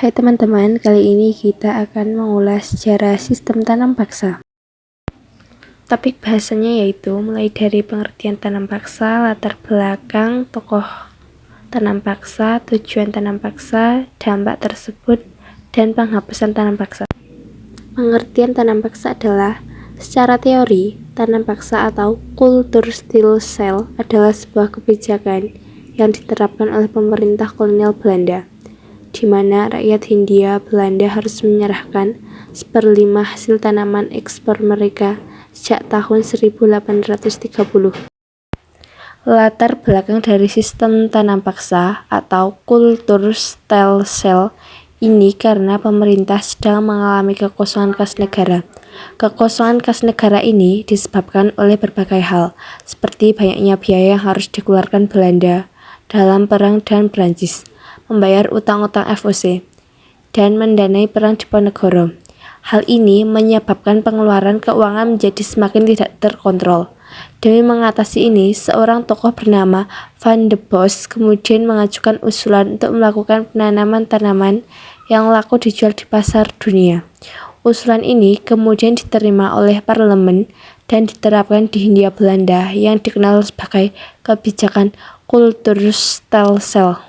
Hai teman-teman, kali ini kita akan mengulas sejarah sistem tanam paksa. Topik bahasanya yaitu mulai dari pengertian tanam paksa, latar belakang tokoh tanam paksa, tujuan tanam paksa, dampak tersebut, dan penghapusan tanam paksa. Pengertian tanam paksa adalah secara teori, tanam paksa atau kultur stilcel adalah sebuah kebijakan yang diterapkan oleh pemerintah kolonial Belanda, di mana rakyat Hindia Belanda harus menyerahkan 1/5 hasil tanaman ekspor mereka sejak tahun 1830. Latar belakang dari sistem tanam paksa atau kultur stilcel ini karena pemerintah sedang mengalami kekosongan kas negara. Kekosongan kas negara ini disebabkan oleh berbagai hal, seperti banyaknya biaya yang harus dikeluarkan Belanda dalam perang dan Prancis, membayar utang-utang FOC, dan mendanai perang Diponegoro. Hal ini menyebabkan pengeluaran keuangan menjadi semakin tidak terkontrol. Demi mengatasi ini, seorang tokoh bernama Van de Bos kemudian mengajukan usulan untuk melakukan penanaman tanaman yang laku dijual di pasar dunia. Usulan ini kemudian diterima oleh parlemen dan diterapkan di Hindia Belanda yang dikenal sebagai kebijakan kultur stilcel.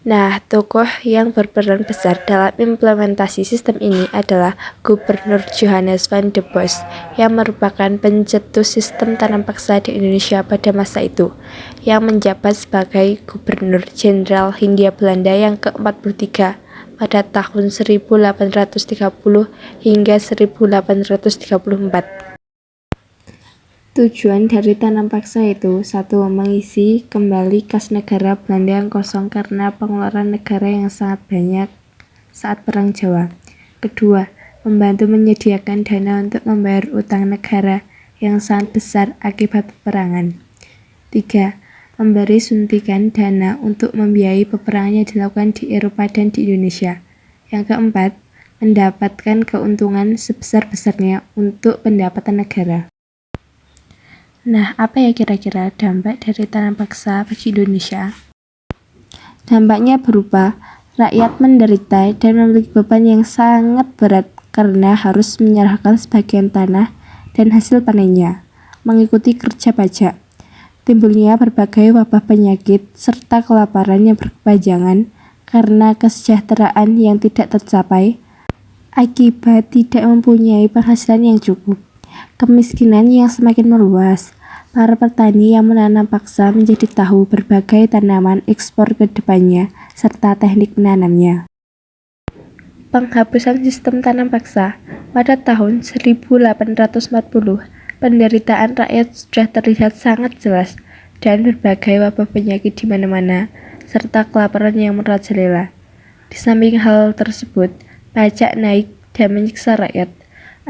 Nah, tokoh yang berperan besar dalam implementasi sistem ini adalah Gubernur Johannes van de Bos yang merupakan pencetus sistem tanam paksa di Indonesia pada masa itu, yang menjabat sebagai Gubernur Jenderal Hindia Belanda yang ke-43 pada tahun 1830 hingga 1834. Tujuan dari tanam paksa itu: 1. Mengisi kembali kas negara Belanda yang kosong karena pengeluaran negara yang sangat banyak saat Perang Jawa. 2. Membantu menyediakan dana untuk membayar utang negara yang sangat besar akibat peperangan. 3. Memberi suntikan dana untuk membiayai peperangan yang dilakukan di Eropa dan di Indonesia. Yang keempat, mendapatkan keuntungan sebesar-besarnya untuk pendapatan negara. Nah, apa ya kira-kira dampak dari tanam paksa bagi Indonesia? Dampaknya berupa rakyat menderita dan memiliki beban yang sangat berat karena harus menyerahkan sebagian tanah dan hasil panennya, mengikuti kerja pajak. Timbulnya berbagai wabah penyakit serta kelaparan yang berkepanjangan karena kesejahteraan yang tidak tercapai akibat tidak mempunyai penghasilan yang cukup. Kemiskinan yang semakin meluas. Para petani yang menanam paksa menjadi tahu berbagai tanaman ekspor ke depannya serta teknik menanamnya. Penghapusan sistem tanam paksa. Pada tahun 1840, penderitaan rakyat sudah terlihat sangat jelas dan berbagai wabah penyakit di mana-mana serta kelaparan yang merajalela. Di samping hal tersebut, pajak naik dan menyiksa rakyat.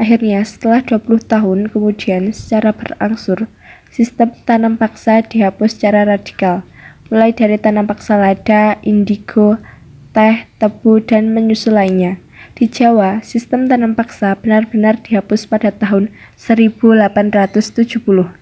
Akhirnya, setelah 20 tahun kemudian secara berangsur, sistem tanam paksa dihapus secara radikal, mulai dari tanam paksa lada, indigo, teh, tebu, dan menyusul lainnya. Di Jawa, sistem tanam paksa benar-benar dihapus pada tahun 1870.